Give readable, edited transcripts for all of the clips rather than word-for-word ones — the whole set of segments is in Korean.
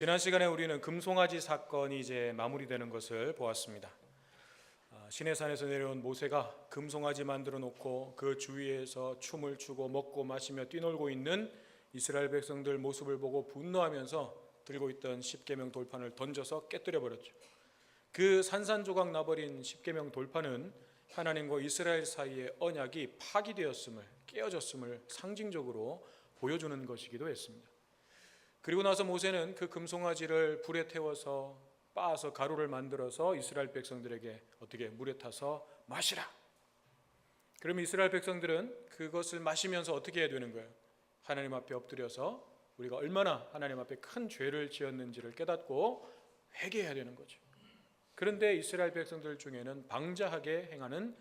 지난 시간에 우리는 금송아지 사건이 이제 마무리되는 것을 보았습니다. 시내산에서 내려온 모세가 금송아지 만들어 놓고 그 주위에서 춤을 추고 먹고 마시며 뛰놀고 있는 이스라엘 백성들 모습을 보고 분노하면서 들고 있던 십계명 돌판을 던져서 깨뜨려 버렸죠. 그 산산조각 나버린 십계명 돌판은 하나님과 이스라엘 사이의 언약이 파기되었음을, 깨어졌음을 상징적으로 보여주는 것이기도 했습니다. 그리고 나서 모세는 그 금송아지를 불에 태워서 빻아서 가루를 만들어서 이스라엘 백성들에게 어떻게 물에 타서 마시라. 그러면 이스라엘 백성들은 그것을 마시면서 어떻게 해야 되는 거예요? 하나님 앞에 엎드려서 우리가 얼마나 하나님 앞에 큰 죄를 지었는지를 깨닫고 회개해야 되는 거죠. 그런데 이스라엘 백성들 중에는 방자하게 행하는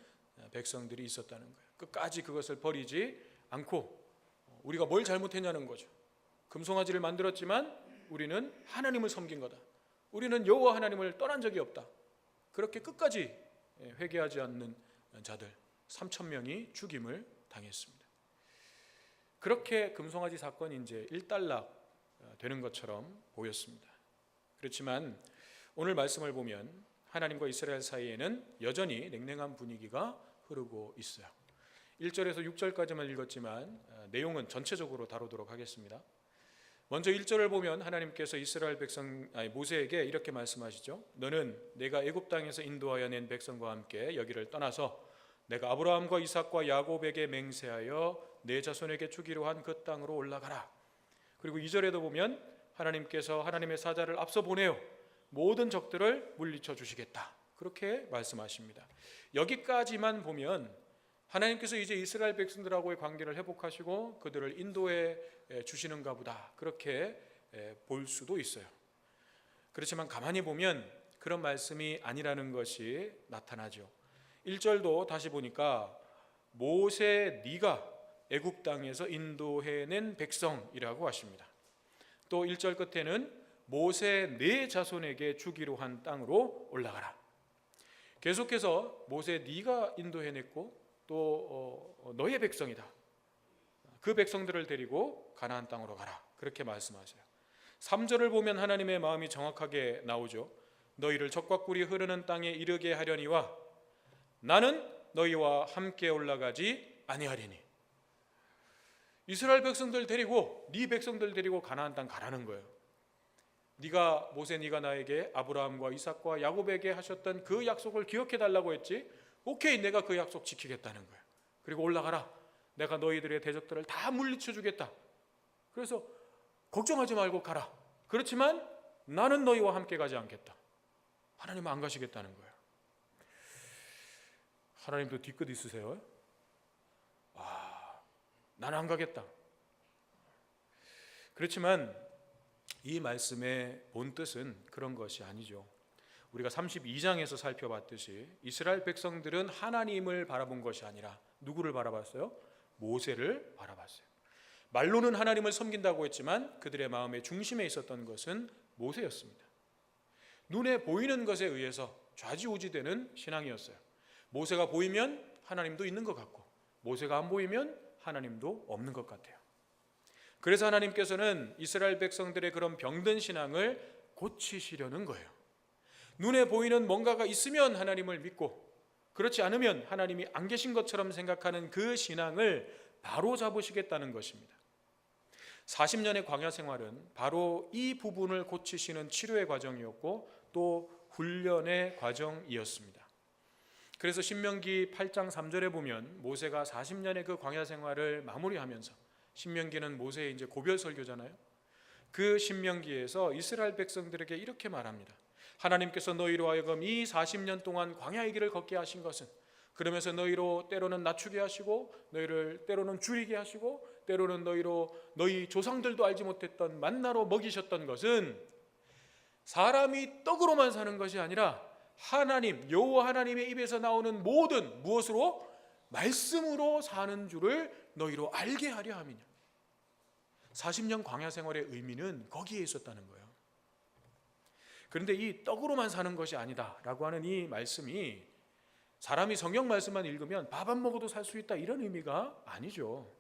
백성들이 있었다는 거예요. 끝까지 그것을 버리지 않고 우리가 뭘 잘못했냐는 거죠. 금송아지를 만들었지만 우리는 하나님을 섬긴 거다. 우리는 여호와 하나님을 떠난 적이 없다. 그렇게 끝까지 회개하지 않는 자들 3,000명이 죽임을 당했습니다. 그렇게 금송아지 사건이 이제 일단락 되는 것처럼 보였습니다. 그렇지만 오늘 말씀을 보면 하나님과 이스라엘 사이에는 여전히 냉랭한 분위기가 흐르고 있어요. 1절에서 6절까지만 읽었지만 내용은 전체적으로 다루도록 하겠습니다. 먼저 1절을 보면 하나님께서 이스라엘 모세에게 이렇게 말씀하시죠. 너는 내가 애굽 땅에서 인도하여 낸 백성과 함께 여기를 떠나서 내가 아브라함과 이삭과 야곱에게 맹세하여 내 자손에게 주기로 한 그 땅으로 올라가라. 그리고 2절에도 보면 하나님께서 하나님의 사자를 앞서 보내어 모든 적들을 물리쳐 주시겠다. 그렇게 말씀하십니다. 여기까지만 보면 하나님께서 이제 이스라엘 백성들하고의 관계를 회복하시고 그들을 인도해 주시는가 보다, 그렇게 볼 수도 있어요. 그렇지만 가만히 보면 그런 말씀이 아니라는 것이 나타나죠. 1절도 다시 보니까 모세 네가 애굽 땅에서 인도해낸 백성이라고 하십니다. 또 1절 끝에는 모세 네 자손에게 주기로 한 땅으로 올라가라. 계속해서 모세 네가 인도해냈고 또 너의 백성이다. 그 백성들을 데리고 가나안 땅으로 가라. 그렇게 말씀하세요. 3절을 보면 하나님의 마음이 정확하게 나오죠. 너희를 적과 꿀이 흐르는 땅에 이르게 하려니와 나는 너희와 함께 올라가지 아니하리니. 이스라엘 백성들 데리고 네 백성들 데리고 가나안 땅 가라는 거예요. 네가 나에게 아브라함과 이삭과 야곱에게 하셨던 그 약속을 기억해 달라고 했지. 오케이, 내가 그 약속 지키겠다는 거예요. 그리고 올라가라. 내가 너희들의 대적들을 다 물리쳐 주겠다. 그래서 걱정하지 말고 가라. 그렇지만 나는 너희와 함께 가지 않겠다. 하나님은 안 가시겠다는 거예요. 하나님도 뒤끝 있으세요? 나는 안 가겠다. 그렇지만 이 말씀의 본 뜻은 그런 것이 아니죠. 우리가 32장에서 살펴봤듯이 이스라엘 백성들은 하나님을 바라본 것이 아니라 누구를 바라봤어요? 모세를 바라봤어요. 말로는 하나님을 섬긴다고 했지만 그들의 마음의 중심에 있었던 것은 모세였습니다. 눈에 보이는 것에 의해서 좌지우지되는 신앙이었어요. 모세가 보이면 하나님도 있는 것 같고 모세가 안 보이면 하나님도 없는 것 같아요. 그래서 하나님께서는 이스라엘 백성들의 그런 병든 신앙을 고치시려는 거예요. 눈에 보이는 뭔가가 있으면 하나님을 믿고 그렇지 않으면 하나님이 안 계신 것처럼 생각하는 그 신앙을 바로 잡으시겠다는 것입니다. 40년의 광야 생활은 바로 이 부분을 고치시는 치료의 과정이었고 또 훈련의 과정이었습니다. 그래서 신명기 8장 3절에 보면 모세가 40년의 그 광야 생활을 마무리하면서, 신명기는 모세의 이제 고별 설교잖아요. 그 신명기에서 이스라엘 백성들에게 이렇게 말합니다. 하나님께서 너희로 하여금 이 40년 동안 광야의 길을 걷게 하신 것은, 그러면서 너희로 때로는 낮추게 하시고 너희를 때로는 줄이게 하시고 때로는 너희 조상들도 알지 못했던 만나로 먹이셨던 것은 사람이 떡으로만 사는 것이 아니라 하나님, 여호와 하나님의 입에서 나오는 모든 무엇으로? 말씀으로 사는 줄을 너희로 알게 하려 함이냐. 40년 광야 생활의 의미는 거기에 있었다는 거예요. 그런데 이 떡으로만 사는 것이 아니다라고 하는 이 말씀이 사람이 성경 말씀만 읽으면 밥 안 먹어도 살 수 있다 이런 의미가 아니죠.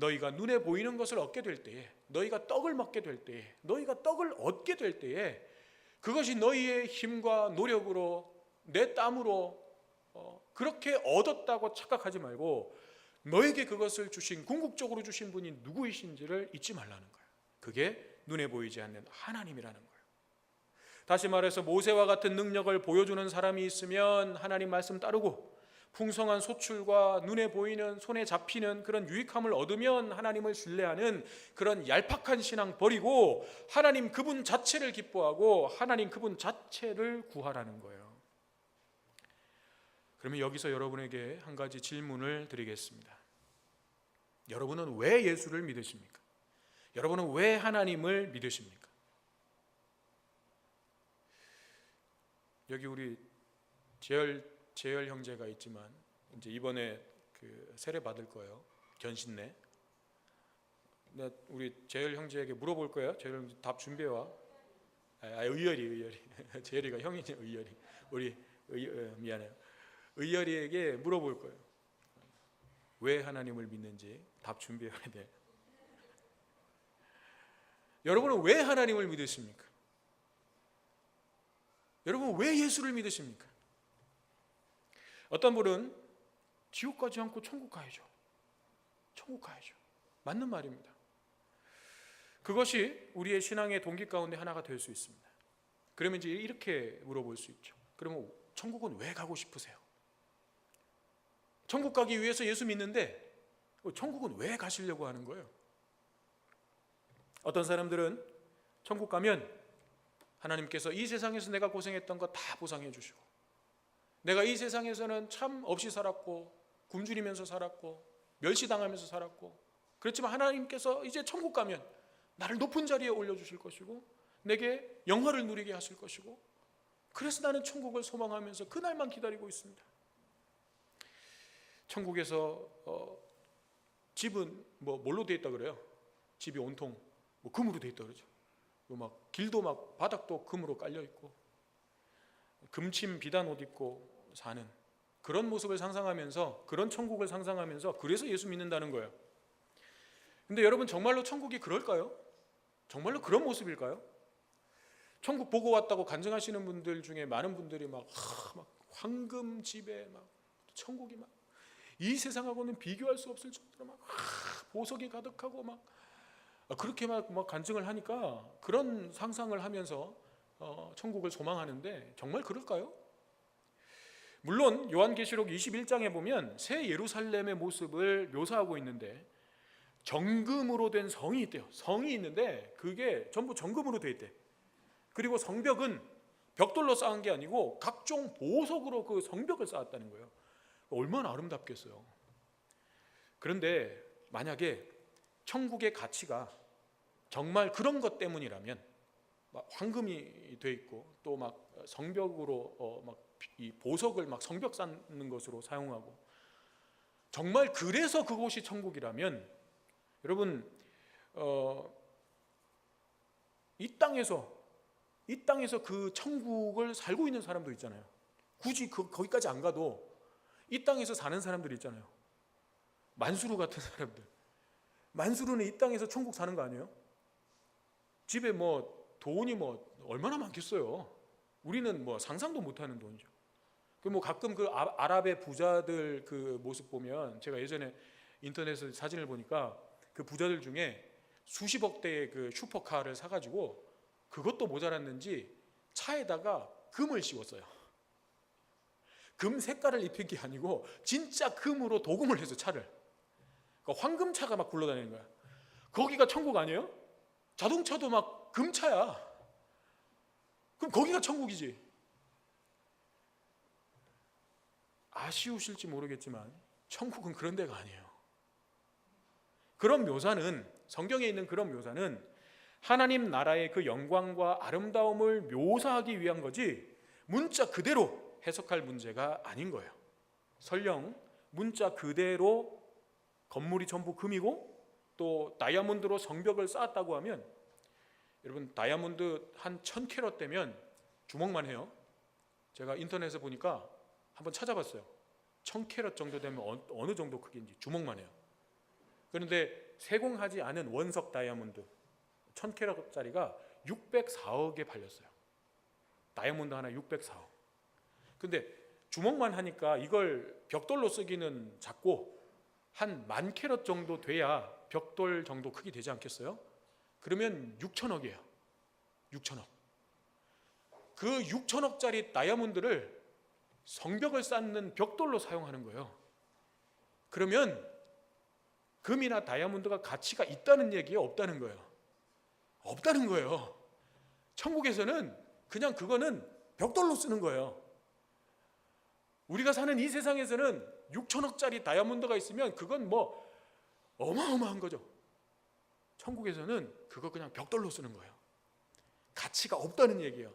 너희가 눈에 보이는 것을 얻게 될 때에, 너희가 떡을 먹게 될 때에, 너희가 떡을 얻게 될 때에 그것이 너희의 힘과 노력으로 내 땀으로 그렇게 얻었다고 착각하지 말고 너에게 그것을 주신, 궁극적으로 주신 분이 누구이신지를 잊지 말라는 거예요. 그게 눈에 보이지 않는 하나님이라는 거예요. 다시 말해서 모세와 같은 능력을 보여주는 사람이 있으면 하나님 말씀 따르고 풍성한 소출과 눈에 보이는, 손에 잡히는 그런 유익함을 얻으면 하나님을 신뢰하는 그런 얄팍한 신앙 버리고 하나님 그분 자체를 기뻐하고 하나님 그분 자체를 구하라는 거예요. 그러면 여기서 여러분에게 한 가지 질문을 드리겠습니다. 여러분은 왜 예수를 믿으십니까? 여러분은 왜 하나님을 믿으십니까? 여기 우리 재열 형제가 있지만 이제 이번에 그 세례 받을 거예요. 견신내. 우리 재열 형제에게 물어볼 거예요. 재열 형제 답 준비해 와. 의열이. 재열이가 형이지, 의열이. 우리 미안해요. 의열이에게 물어볼 거예요. 왜 하나님을 믿는지 답 준비해야 돼. 여러분은 왜 하나님을 믿으십니까? 여러분 왜 예수를 믿으십니까? 어떤 분은 지옥 가지 않고 천국 가야죠. 천국 가야죠. 맞는 말입니다. 그것이 우리의 신앙의 동기 가운데 하나가 될 수 있습니다. 그러면 이제 이렇게 물어볼 수 있죠. 그러면 천국은 왜 가고 싶으세요? 천국 가기 위해서 예수 믿는데 천국은 왜 가시려고 하는 거예요? 어떤 사람들은 천국 가면 하나님께서 이 세상에서 내가 고생했던 거 다 보상해 주시고, 내가 이 세상에서는 참 없이 살았고 굶주리면서 살았고 멸시당하면서 살았고, 그렇지만 하나님께서 이제 천국 가면 나를 높은 자리에 올려주실 것이고 내게 영화를 누리게 하실 것이고, 그래서 나는 천국을 소망하면서 그날만 기다리고 있습니다. 천국에서 집은 뭘로 되어 있다 그래요? 집이 온통 금으로 되어 있다 그러죠. 막 길도 막 바닥도 금으로 깔려 있고 금침 비단 옷 입고 사는 그런 모습을 상상하면서, 그런 천국을 상상하면서 그래서 예수 믿는다는 거예요. 근데 여러분 정말로 천국이 그럴까요? 정말로 그런 모습일까요? 천국 보고 왔다고 간증하시는 분들 중에 많은 분들이 막 황금 집에 막 천국이 막 이 세상하고는 비교할 수 없을 정도로 막 보석이 가득하고 막 그렇게 막 간증을 하니까 그런 상상을 하면서 천국을 소망하는데 정말 그럴까요? 물론 요한계시록 21장에 보면 새 예루살렘의 모습을 묘사하고 있는데 정금으로 된 성이 있대요. 성이 있는데 그게 전부 정금으로 돼 있대. 그리고 성벽은 벽돌로 쌓은 게 아니고 각종 보석으로 그 성벽을 쌓았다는 거예요. 얼마나 아름답겠어요. 그런데 만약에 천국의 가치가 정말 그런 것 때문이라면, 막 황금이 돼 있고 또 막 성벽으로 막 이 보석을 막 성벽 쌓는 것으로 사용하고, 정말 그래서 그곳이 천국이라면 여러분 이 땅에서 그 천국을 살고 있는 사람도 있잖아요. 굳이 거기까지 안 가도 이 땅에서 사는 사람들이 있잖아요. 만수르 같은 사람들. 만수르는 이 땅에서 천국 사는 거 아니에요? 집에 돈이 얼마나 많겠어요. 우리는 상상도 못하는 돈이죠. 가끔 그 아랍의 부자들 그 모습 보면, 제가 예전에 인터넷에서 사진을 보니까 그 부자들 중에 수십억 대의 그 슈퍼카를 사가지고 그것도 모자랐는지 차에다가 금을 씌웠어요. 금 색깔을 입힌 게 아니고 진짜 금으로 도금을 해서 차를, 그러니까 황금차가 막 굴러다니는 거야. 거기가 천국 아니에요? 자동차도 막 금차야. 그럼 거기가 천국이지. 아쉬우실지 모르겠지만 천국은 그런 데가 아니에요. 그런 묘사는, 성경에 있는 그런 묘사는 하나님 나라의 그 영광과 아름다움을 묘사하기 위한 거지 문자 그대로 해석할 문제가 아닌 거예요. 설령 문자 그대로 건물이 전부 금이고 또 다이아몬드로 성벽을 쌓았다고 하면, 여러분 다이아몬드 한 1000캐럿 되면 주먹만 해요. 제가 인터넷에 보니까 한번 찾아봤어요. 1000캐럿 정도 되면 어느 정도 크기인지 주먹만 해요. 그런데 세공하지 않은 원석 다이아몬드 1000캐럿짜리가 604억에 팔렸어요. 다이아몬드 하나 604억. 근데 주먹만 하니까 이걸 벽돌로 쓰기는 작고 한 10,000캐럿 정도 돼야 벽돌 정도 크기 되지 않겠어요? 그러면 6천억이에요. 6천억. 그 6천억짜리 다이아몬드를 성벽을 쌓는 벽돌로 사용하는 거예요. 그러면 금이나 다이아몬드가 가치가 있다는 얘기예요? 없다는 거예요? 없다는 거예요. 천국에서는 그냥 그거는 벽돌로 쓰는 거예요. 우리가 사는 이 세상에서는 6천억짜리 다이아몬드가 있으면 그건 뭐 어마어마한 거죠. 천국에서는 그거 그냥 벽돌로 쓰는 거예요. 가치가 없다는 얘기예요.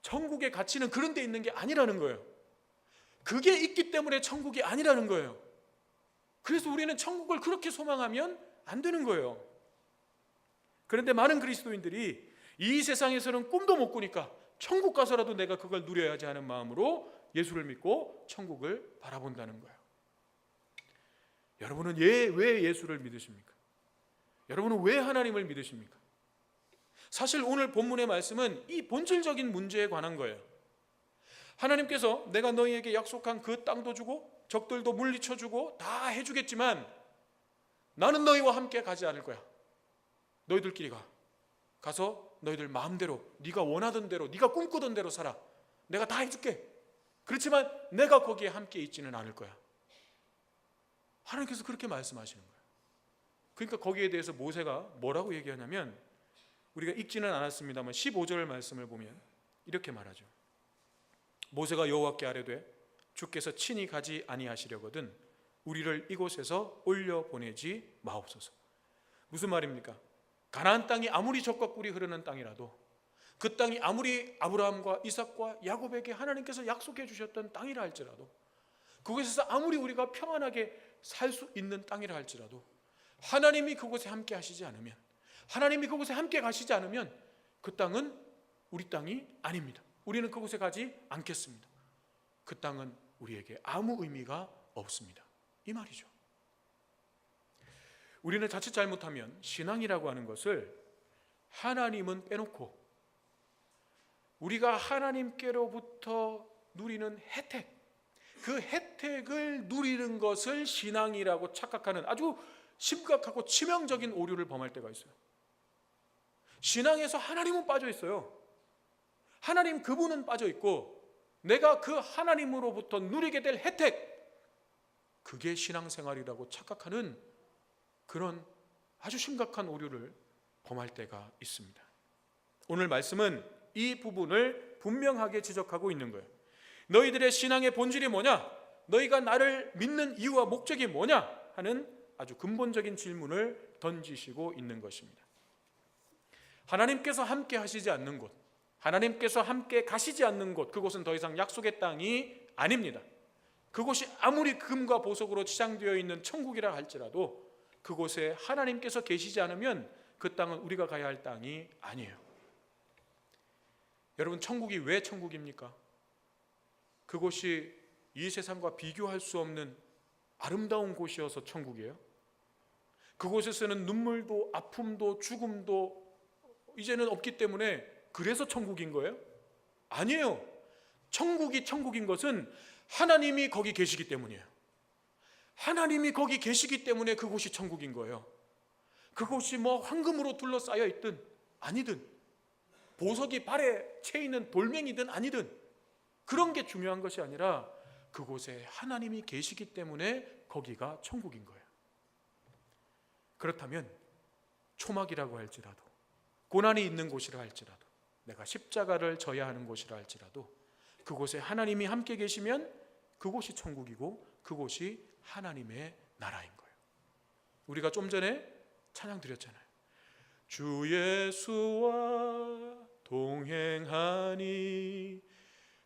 천국의 가치는 그런 데 있는 게 아니라는 거예요. 그게 있기 때문에 천국이 아니라는 거예요. 그래서 우리는 천국을 그렇게 소망하면 안 되는 거예요. 그런데 많은 그리스도인들이 이 세상에서는 꿈도 못 꾸니까 천국 가서라도 내가 그걸 누려야지 하는 마음으로 예수를 믿고 천국을 바라본다는 거예요. 여러분은 왜 예수를 믿으십니까? 여러분은 왜 하나님을 믿으십니까? 사실 오늘 본문의 말씀은 이 본질적인 문제에 관한 거예요. 하나님께서 내가 너희에게 약속한 그 땅도 주고 적들도 물리쳐 주고 다 해주겠지만 나는 너희와 함께 가지 않을 거야. 너희들끼리 가서 너희들 마음대로 네가 원하던 대로 네가 꿈꾸던 대로 살아. 내가 다 해줄게. 그렇지만 내가 거기에 함께 있지는 않을 거야. 하나님께서 그렇게 말씀하시는 거예요. 그러니까 거기에 대해서 모세가 뭐라고 얘기하냐면 우리가 읽지는 않았습니다만 15절 말씀을 보면 이렇게 말하죠. 모세가 여호와께 아뢰되 주께서 친히 가지 아니하시려거든 우리를 이곳에서 올려보내지 마옵소서. 무슨 말입니까? 가나안 땅이 아무리 적과 꿀이 흐르는 땅이라도 그 땅이 아무리 아브라함과 이삭과 야곱에게 하나님께서 약속해 주셨던 땅이라 할지라도 그곳에서 아무리 우리가 평안하게 살 수 있는 땅이라 할지라도 하나님이 그곳에 함께 하시지 않으면 하나님이 그곳에 함께 가시지 않으면 그 땅은 우리 땅이 아닙니다. 우리는 그곳에 가지 않겠습니다. 그 땅은 우리에게 아무 의미가 없습니다. 이 말이죠. 우리는 자칫 잘못하면 신앙이라고 하는 것을 하나님은 빼놓고 우리가 하나님께로부터 누리는 혜택, 그 혜택을 누리는 것을 신앙이라고 착각하는 아주 심각하고 치명적인 오류를 범할 때가 있어요. 신앙에서 하나님은 빠져 있어요. 하나님 그분은 빠져 있고 내가 그 하나님으로부터 누리게 될 혜택, 그게 신앙생활이라고 착각하는 그런 아주 심각한 오류를 범할 때가 있습니다. 오늘 말씀은 이 부분을 분명하게 지적하고 있는 거예요. 너희들의 신앙의 본질이 뭐냐? 너희가 나를 믿는 이유와 목적이 뭐냐? 하는 아주 근본적인 질문을 던지시고 있는 것입니다. 하나님께서 함께 하시지 않는 곳, 하나님께서 함께 가시지 않는 곳, 그곳은 더 이상 약속의 땅이 아닙니다. 그곳이 아무리 금과 보석으로 치장되어 있는 천국이라 할지라도 그곳에 하나님께서 계시지 않으면 그 땅은 우리가 가야 할 땅이 아니에요. 여러분, 천국이 왜 천국입니까? 그곳이 이 세상과 비교할 수 없는 아름다운 곳이어서 천국이에요. 그곳에서는 눈물도 아픔도 죽음도 이제는 없기 때문에 그래서 천국인 거예요? 아니에요. 천국이 천국인 것은 하나님이 거기 계시기 때문이에요. 하나님이 거기 계시기 때문에 그곳이 천국인 거예요. 그곳이 뭐 황금으로 둘러싸여 있든 아니든 보석이 발에 채이는 돌멩이든 아니든 그런 게 중요한 것이 아니라 그곳에 하나님이 계시기 때문에 거기가 천국인 거예요. 그렇다면 초막이라고 할지라도 고난이 있는 곳이라 할지라도 내가 십자가를 져야 하는 곳이라 할지라도 그곳에 하나님이 함께 계시면 그곳이 천국이고 그곳이 하나님의 나라인 거예요. 우리가 좀 전에 찬양 드렸잖아요. 주 예수와 동행하니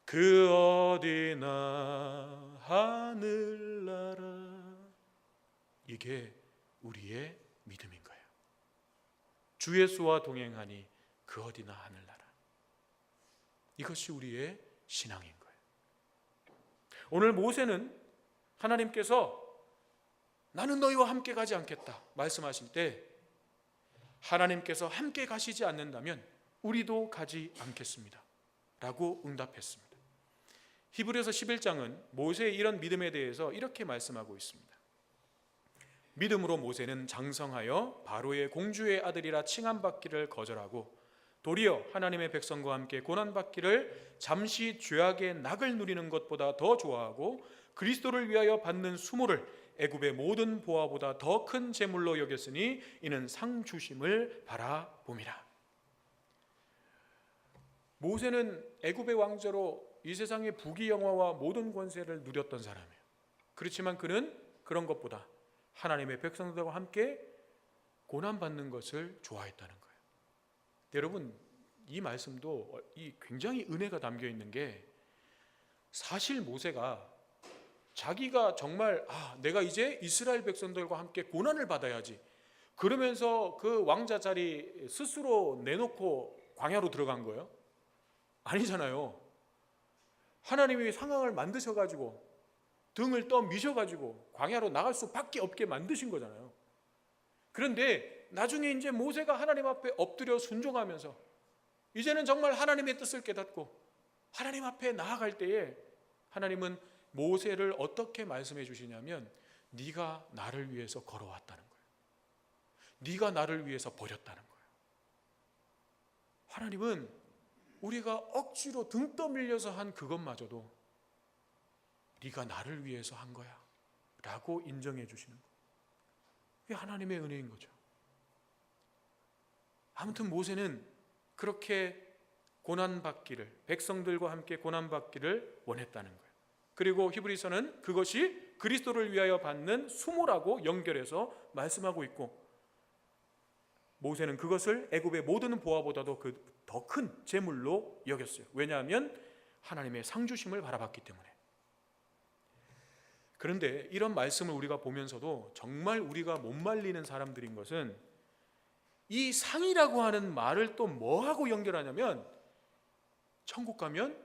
그 어디나 하늘나라. 이게 우리의 믿음인 거예요. 주 예수와 동행하니 그 어디나 하늘나라. 이것이 우리의 신앙인 거예요. 오늘 모세는 하나님께서 나는 너희와 함께 가지 않겠다 말씀하실 때 하나님께서 함께 가시지 않는다면 우리도 가지 않겠습니다 라고 응답했습니다. 히브리서 11장은 모세의 이런 믿음에 대해서 이렇게 말씀하고 있습니다. 믿음으로 모세는 장성하여 바로의 공주의 아들이라 칭함받기를 거절하고 도리어 하나님의 백성과 함께 고난받기를 잠시 죄악의 낙을 누리는 것보다 더 좋아하고 그리스도를 위하여 받는 수모를 애굽의 모든 보화보다 더 큰 재물로 여겼으니 이는 상 주심을 바라봄이라. 모세는 애굽의 왕자로 이 세상의 부귀영화와 모든 권세를 누렸던 사람이에요. 그렇지만 그는 그런 것보다 하나님의 백성들과 함께 고난받는 것을 좋아했다는 거예요. 여러분, 이 말씀도 굉장히 은혜가 담겨 있는 게 사실 모세가 자기가 정말 내가 이제 이스라엘 백성들과 함께 고난을 받아야지 그러면서 그 왕자 자리 스스로 내놓고 광야로 들어간 거예요? 아니잖아요. 하나님이 상황을 만드셔가지고 등을 떠미셔가지고 광야로 나갈 수밖에 없게 만드신 거잖아요. 그런데 나중에 이제 모세가 하나님 앞에 엎드려 순종하면서 이제는 정말 하나님의 뜻을 깨닫고 하나님 앞에 나아갈 때에 하나님은 모세를 어떻게 말씀해 주시냐면 네가 나를 위해서 걸어왔다는 거예요. 네가 나를 위해서 버렸다는 거예요. 하나님은 우리가 억지로 등 떠밀려서 한 그것마저도 네가 나를 위해서 한 거야 라고 인정해 주시는 거예요. 그게 하나님의 은혜인 거죠. 아무튼 모세는 그렇게 고난받기를, 백성들과 함께 고난받기를 원했다는 거예요. 그리고 히브리서는 그것이 그리스도를 위하여 받는 수모라고 연결해서 말씀하고 있고, 모세는 그것을 애굽의 모든 보화보다도 그 더 큰 재물로 여겼어요. 왜냐하면 하나님의 상주심을 바라봤기 때문에. 그런데 이런 말씀을 우리가 보면서도 정말 우리가 못 말리는 사람들인 것은 이 상이라고 하는 말을 또 뭐하고 연결하냐면 천국 가면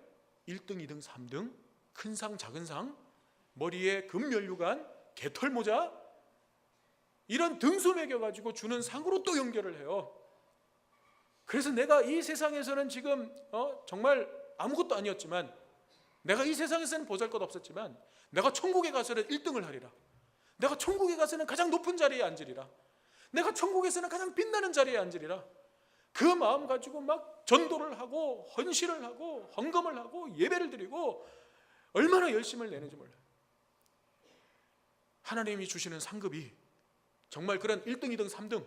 1등, 2등, 3등, 큰 상, 작은 상, 머리에 금면류관, 개털모자 이런 등수 매겨가지고 주는 상으로 또 연결을 해요. 그래서 내가 이 세상에서는 지금 정말 아무것도 아니었지만, 내가 이 세상에서는 보잘것없었지만 내가 천국에 가서는 1등을 하리라. 내가 천국에 가서는 가장 높은 자리에 앉으리라. 내가 천국에서는 가장 빛나는 자리에 앉으리라. 그 마음 가지고 막 전도를 하고 헌신을 하고 헌금을 하고 예배를 드리고 얼마나 열심을 내는지 몰라요. 하나님이 주시는 상급이 정말 그런 1등, 2등, 3등,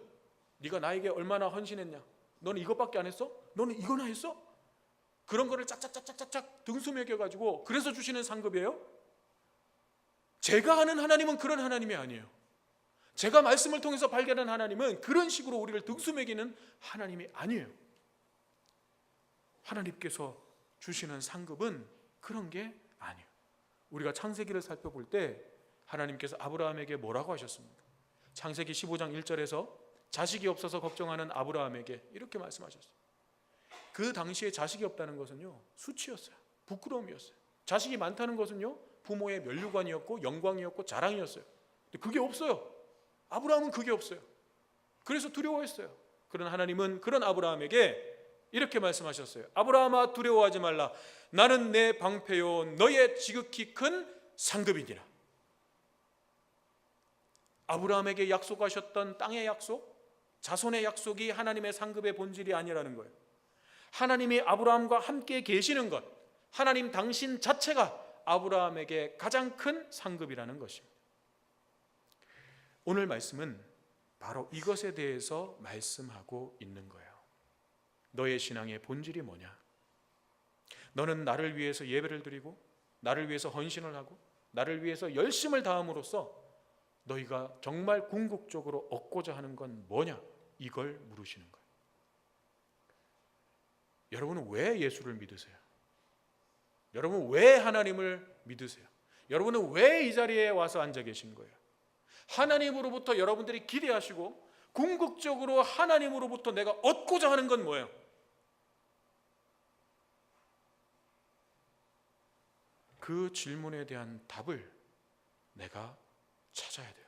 네가 나에게 얼마나 헌신했냐, 너는 이것밖에 안 했어? 너는 이거나 했어? 그런 거를 짝짝짝짝짝 등수 매겨가지고 그래서 주시는 상급이에요? 제가 아는 하나님은 그런 하나님이 아니에요. 제가 말씀을 통해서 발견한 하나님은 그런 식으로 우리를 등수 매기는 하나님이 아니에요. 하나님께서 주시는 상급은 그런 게 아니에요. 우리가 창세기를 살펴볼 때 하나님께서 아브라함에게 뭐라고 하셨습니까? 창세기 15장 1절에서 자식이 없어서 걱정하는 아브라함에게 이렇게 말씀하셨어요. 그 당시에 자식이 없다는 것은요, 수치였어요. 부끄러움이었어요. 자식이 많다는 것은요, 부모의 면류관이었고 영광이었고 자랑이었어요. 근데 그게 없어요. 아브라함은 그게 없어요. 그래서 두려워했어요. 그런 하나님은 그런 아브라함에게 이렇게 말씀하셨어요. 아브라함아, 두려워하지 말라. 나는 내 방패요 너의 지극히 큰 상급이니라. 아브라함에게 약속하셨던 땅의 약속, 자손의 약속이 하나님의 상급의 본질이 아니라는 거예요. 하나님이 아브라함과 함께 계시는 것, 하나님 당신 자체가 아브라함에게 가장 큰 상급이라는 것입니다. 오늘 말씀은 바로 이것에 대해서 말씀하고 있는 거예요. 너의 신앙의 본질이 뭐냐? 너는 나를 위해서 예배를 드리고 나를 위해서 헌신을 하고 나를 위해서 열심을 다함으로써 너희가 정말 궁극적으로 얻고자 하는 건 뭐냐? 이걸 물으시는 거예요. 여러분은 왜 예수를 믿으세요? 여러분 왜 하나님을 믿으세요? 여러분은 왜 이 자리에 와서 앉아 계신 거예요? 하나님으로부터 여러분들이 기대하시고 궁극적으로 하나님으로부터 내가 얻고자 하는 건 뭐예요? 그 질문에 대한 답을 내가 찾아야 돼요.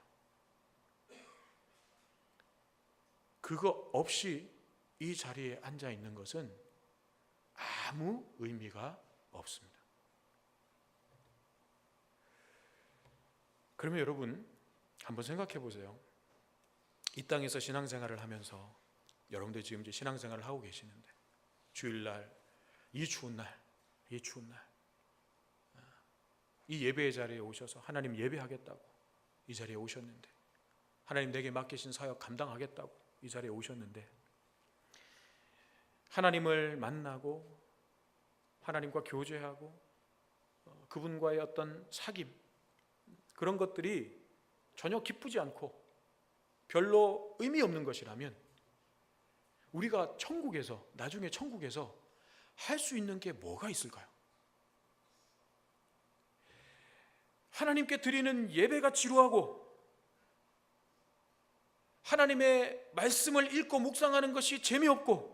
그거 없이 이 자리에 앉아 있는 것은 아무 의미가 없습니다. 그러면 여러분 한번 생각해 보세요. 이 땅에서 신앙생활을 하면서 여러분들 지금 이제 신앙생활을 하고 계시는데 주일날 이 추운 날 이 예배의 자리에 오셔서 하나님 예배하겠다고 이 자리에 오셨는데, 하나님 내게 맡기신 사역 감당하겠다고 이 자리에 오셨는데, 하나님을 만나고 하나님과 교제하고 그분과의 어떤 사귐, 그런 것들이 전혀 기쁘지 않고 별로 의미 없는 것이라면 우리가 천국에서, 나중에 천국에서 할 수 있는 게 뭐가 있을까요? 하나님께 드리는 예배가 지루하고 하나님의 말씀을 읽고 묵상하는 것이 재미없고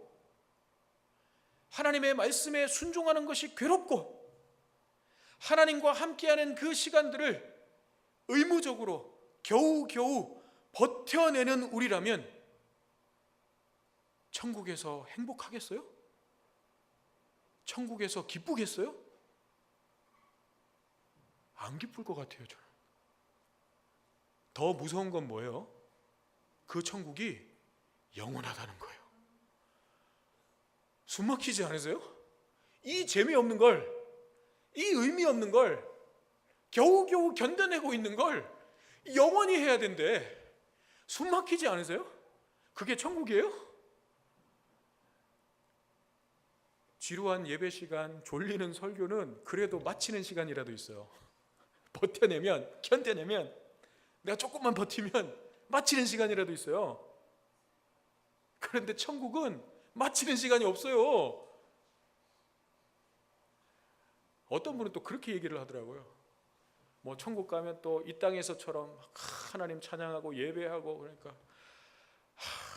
하나님의 말씀에 순종하는 것이 괴롭고 하나님과 함께하는 그 시간들을 의무적으로 겨우겨우 버텨내는 우리라면 천국에서 행복하겠어요? 천국에서 기쁘겠어요? 안 기쁠 것 같아요. 저는. 더 무서운 건 뭐예요? 그 천국이 영원하다는 거예요. 숨 막히지 않으세요? 이 재미없는 걸, 이 의미 없는 걸 겨우겨우 견뎌내고 있는 걸 영원히 해야 된대. 숨 막히지 않으세요? 그게 천국이에요? 지루한 예배 시간, 졸리는 설교는 그래도 마치는 시간이라도 있어요. 버텨내면, 견뎌내면, 내가 조금만 버티면 마치는 시간이라도 있어요. 그런데 천국은 마치는 시간이 없어요. 어떤 분은 또 그렇게 얘기를 하더라고요. 뭐 천국 가면 또 이 땅에서처럼 하나님 찬양하고 예배하고, 그러니까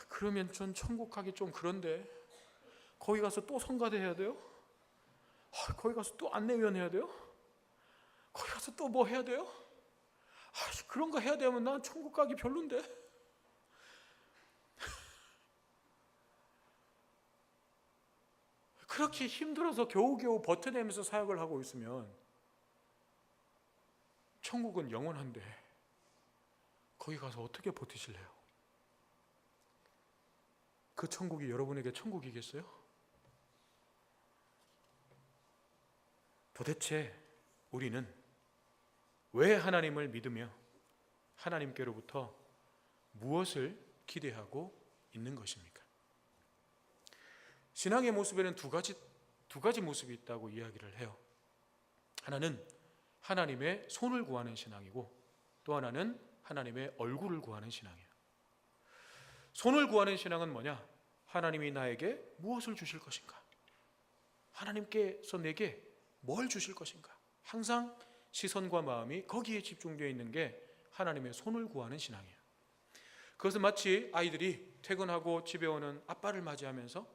그러면 전 천국 가기 좀 그런데 거기 가서 또 성가대 해야 돼요? 거기 가서 또 안내위원 해야 돼요? 거기 가서 또 뭐 해야 돼요? 그런 거 해야 되면 난 천국 가기 별론데. 그렇게 힘들어서 겨우겨우 버텨내면서 사역을 하고 있으면 천국은 영원한데 거기 가서 어떻게 버티실래요? 그 천국이 여러분에게 천국이겠어요? 도대체 우리는 왜 하나님을 믿으며 하나님께로부터 무엇을 기대하고 있는 것입니까? 신앙의 모습에는 두 가지 모습이 있다고 이야기를 해요. 하나는 하나님의 손을 구하는 신앙이고 또 하나는 하나님의 얼굴을 구하는 신앙이에요. 손을 구하는 신앙은 뭐냐? 하나님이 나에게 무엇을 주실 것인가? 하나님께서 내게 뭘 주실 것인가? 항상 시선과 마음이 거기에 집중되어 있는 게 하나님의 손을 구하는 신앙이에요. 그것은 마치 아이들이 퇴근하고 집에 오는 아빠를 맞이하면서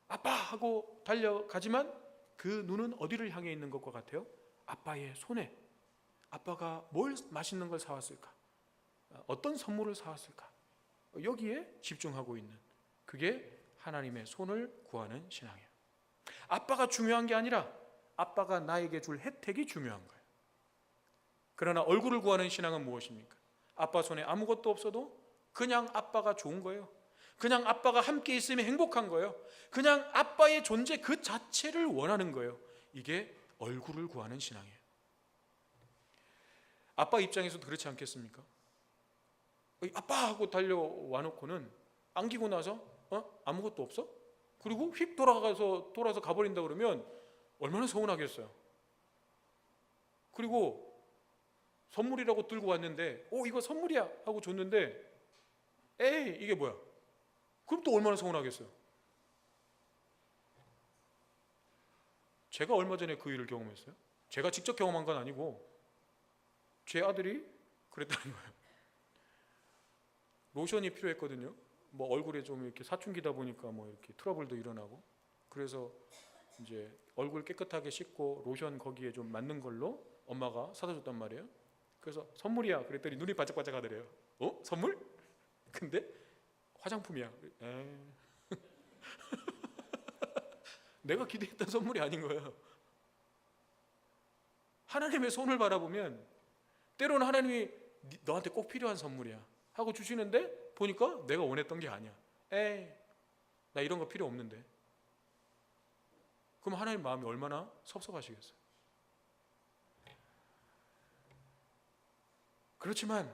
아빠 하고 달려가지만 그 눈은 어디를 향해 있는 것과 같아요? 아빠의 손에. 아빠가 뭘 맛있는 걸 사왔을까? 어떤 선물을 사왔을까? 여기에 집중하고 있는, 그게 하나님의 손을 구하는 신앙이에요. 아빠가 중요한 게 아니라 아빠가 나에게 줄 혜택이 중요한 거예요. 그러나 얼굴을 구하는 신앙은 무엇입니까? 아빠 손에 아무것도 없어도 그냥 아빠가 좋은 거예요. 그냥 아빠가 함께 있으면 행복한 거예요. 그냥 아빠의 존재 그 자체를 원하는 거예요. 이게 얼굴을 구하는 신앙이에요. 아빠 입장에서도 그렇지 않겠습니까? 아빠 하고 달려와 놓고는 안기고 나서 아무것도 없어? 그리고 휙 돌아서 가버린다 그러면 얼마나 서운하겠어요. 그리고 선물이라고 들고 왔는데 이거 선물이야 하고 줬는데 에이 이게 뭐야? 그럼 또 얼마나 서운하겠어요. 제가 얼마 전에 그 일을 경험했어요. 제가 직접 경험한 건 아니고 제 아들이 그랬다는 거예요. 로션이 필요했거든요. 뭐 얼굴에 좀 이렇게 사춘기다 보니까 뭐 이렇게 트러블도 일어나고, 그래서 이제 얼굴 깨끗하게 씻고 로션 거기에 좀 맞는 걸로 엄마가 사다 줬단 말이에요. 그래서 선물이야 그랬더니 눈이 반짝반짝 하더래요. 선물? 근데 화장품이야. 에이. 내가 기대했던 선물이 아닌 거예요. 하나님의 손을 바라보면 때로는 하나님이 너한테 꼭 필요한 선물이야 하고 주시는데 보니까 내가 원했던 게 아니야. 에이, 나 이런 거 필요 없는데. 그럼 하나님 마음이 얼마나 섭섭하시겠어요. 그렇지만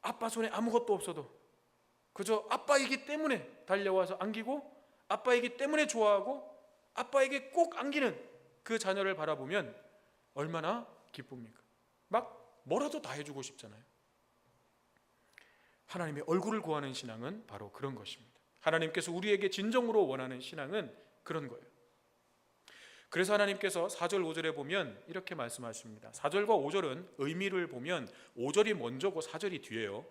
아빠 손에 아무것도 없어도 그저 아빠이기 때문에 달려와서 안기고 아빠이기 때문에 좋아하고 아빠에게 꼭 안기는 그 자녀를 바라보면 얼마나 기쁩니까? 막 뭐라도 다 해주고 싶잖아요. 하나님의 얼굴을 구하는 신앙은 바로 그런 것입니다. 하나님께서 우리에게 진정으로 원하는 신앙은 그런 거예요. 그래서 하나님께서 4절 5절에 보면 이렇게 말씀하십니다. 4절과 5절은 의미를 보면 5절이 먼저고 4절이 뒤에요.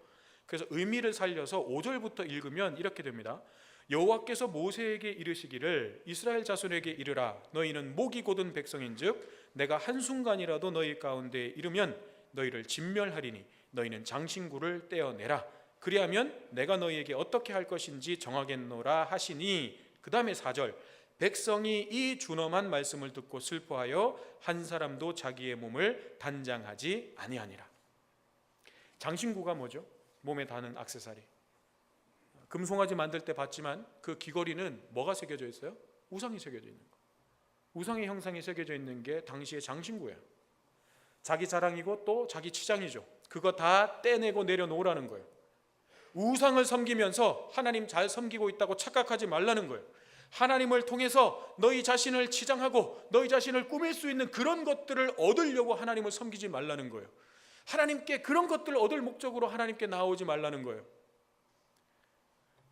그래서 의미를 살려서 5절부터 읽으면 이렇게 됩니다. 여호와께서 모세에게 이르시기를 이스라엘 자손에게 이르라. 너희는 목이 곧은 백성인즉 내가 한순간이라도 너희 가운데 이르면 너희를 진멸하리니 너희는 장신구를 떼어내라. 그리하면 내가 너희에게 어떻게 할 것인지 정하겠노라 하시니, 그 다음에 4절, 백성이 이 준엄한 말씀을 듣고 슬퍼하여 한 사람도 자기의 몸을 단장하지 아니하니라. 장신구가 뭐죠? 몸에 다는 액세서리. 금송아지 만들 때 봤지만 그 귀걸이는 뭐가 새겨져 있어요? 우상이 새겨져 있는 거. 우상의 형상이 새겨져 있는 게 당시의 장신구예요. 자기 자랑이고 또 자기 치장이죠. 그거 다 떼내고 내려놓으라는 거예요. 우상을 섬기면서 하나님 잘 섬기고 있다고 착각하지 말라는 거예요. 하나님을 통해서 너희 자신을 치장하고 너희 자신을 꾸밀 수 있는 그런 것들을 얻으려고 하나님을 섬기지 말라는 거예요. 하나님께 그런 것들을 얻을 목적으로 하나님께 나오지 말라는 거예요.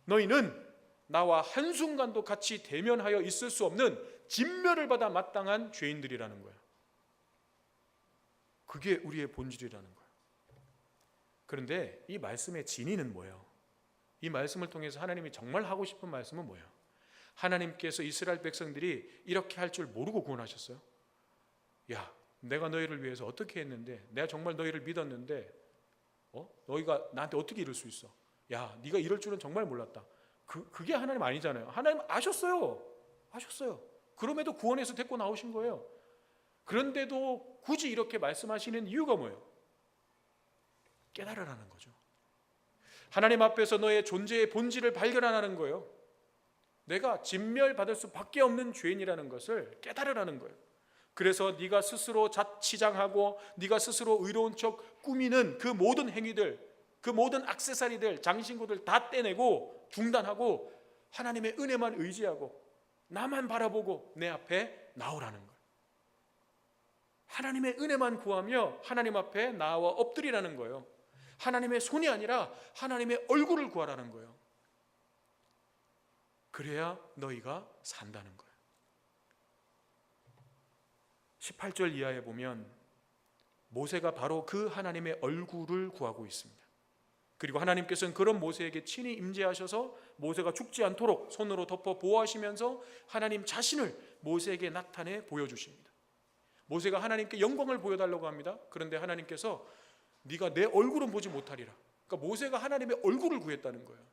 너희는 나와 한순간도 같이 대면하여 있을 수 없는 진멸을 받아 마땅한 죄인들이라는 거예요. 그게 우리의 본질이라는 거예요. 그런데 이 말씀의 진의는 뭐예요? 이 말씀을 통해서 하나님이 정말 하고 싶은 말씀은 뭐예요? 하나님께서 이스라엘 백성들이 이렇게 할 줄 모르고 구원하셨어요? 야, 내가 너희를 위해서 어떻게 했는데, 내가 정말 너희를 믿었는데 너희가 나한테 어떻게 이럴 수 있어? 야, 네가 이럴 줄은 정말 몰랐다. 그게 하나님 아니잖아요. 하나님 아셨어요. 그럼에도 구원해서 데리고 나오신 거예요. 그런데도 굳이 이렇게 말씀하시는 이유가 뭐예요? 깨달으라는 거죠. 하나님 앞에서 너의 존재의 본질을 발견하라는 거예요. 내가 진멸받을 수밖에 없는 죄인이라는 것을 깨달으라는 거예요. 그래서 네가 스스로 자치장하고 네가 스스로 의로운 척 꾸미는 그 모든 행위들, 그 모든 액세서리들, 장신구들 다 떼내고 중단하고 하나님의 은혜만 의지하고 나만 바라보고 내 앞에 나오라는 거예요. 하나님의 은혜만 구하며 하나님 앞에 나와 엎드리라는 거예요. 하나님의 손이 아니라 하나님의 얼굴을 구하라는 거예요. 그래야 너희가 산다는 거예요. 18절 이하에 보면 모세가 바로 그 하나님의 얼굴을 구하고 있습니다. 그리고 하나님께서는 그런 모세에게 친히 임재하셔서 모세가 죽지 않도록 손으로 덮어 보호하시면서 하나님 자신을 모세에게 나타내 보여주십니다. 모세가 하나님께 영광을 보여달라고 합니다. 그런데 하나님께서 네가 내 얼굴은 보지 못하리라. 그러니까 모세가 하나님의 얼굴을 구했다는 거예요.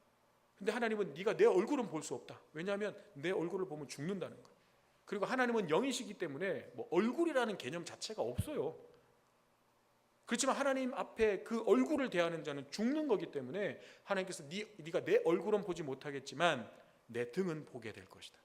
근데 하나님은 네가 내 얼굴은 볼 수 없다. 왜냐하면 내 얼굴을 보면 죽는다는 거예요. 그리고 하나님은 영이시기 때문에 얼굴이라는 개념 자체가 없어요. 그렇지만 하나님 앞에 그 얼굴을 대하는 자는 죽는 거기 때문에 하나님께서 네가 내 얼굴은 보지 못하겠지만 내 등은 보게 될 것이다.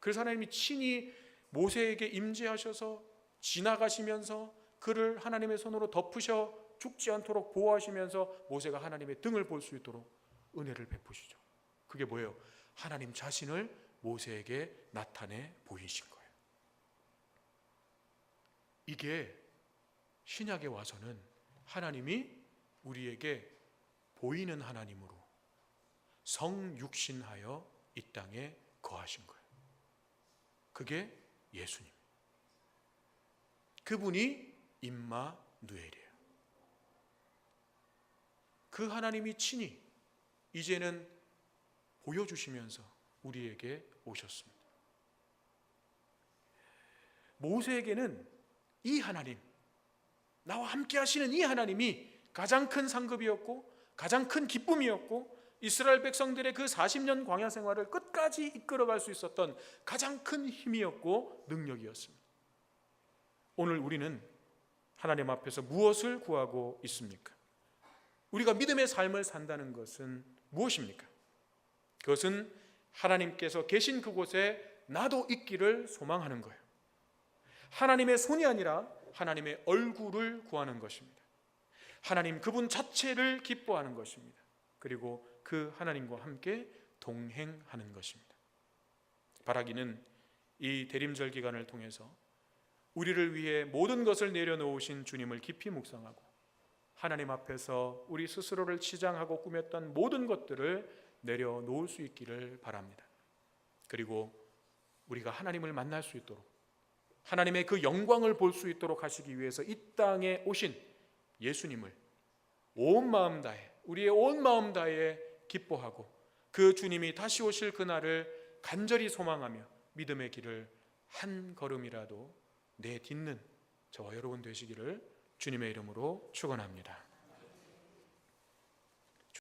그래서 하나님이 친히 모세에게 임재하셔서 지나가시면서 그를 하나님의 손으로 덮으셔 죽지 않도록 보호하시면서 모세가 하나님의 등을 볼 수 있도록 은혜를 베푸시죠. 그게 뭐예요? 하나님 자신을 모세에게 나타내 보이신 거예요. 이게 신약에 와서는 하나님이 우리에게 보이는 하나님으로 성육신하여 이 땅에 거하신 거예요. 그게 예수님. 그분이 임마누엘이에요. 그 하나님이 친히 이제는 보여주시면서 우리에게 오셨습니다. 모세에게는 이 하나님, 나와 함께 하시는 이 하나님이 가장 큰 상급이었고 가장 큰 기쁨이었고 이스라엘 백성들의 그 40년 광야 생활을 끝까지 이끌어갈 수 있었던 가장 큰 힘이었고 능력이었습니다. 오늘 우리는 하나님 앞에서 무엇을 구하고 있습니까? 우리가 믿음의 삶을 산다는 것은 무엇입니까? 그것은 하나님께서 계신 그곳에 나도 있기를 소망하는 거예요. 하나님의 손이 아니라 하나님의 얼굴을 구하는 것입니다. 하나님 그분 자체를 기뻐하는 것입니다. 그리고 그 하나님과 함께 동행하는 것입니다. 바라기는 이 대림절 기간을 통해서 우리를 위해 모든 것을 내려놓으신 주님을 깊이 묵상하고 하나님 앞에서 우리 스스로를 치장하고 꾸몄던 모든 것들을 내려놓을 수 있기를 바랍니다. 그리고 우리가 하나님을 만날 수 있도록 하나님의 그 영광을 볼 수 있도록 하시기 위해서 이 땅에 오신 예수님을 온 마음 다해 우리의 온 마음 다해 기뻐하고 그 주님이 다시 오실 그날을 간절히 소망하며 믿음의 길을 한 걸음이라도 내딛는 저와 여러분 되시기를 주님의 이름으로 축원합니다.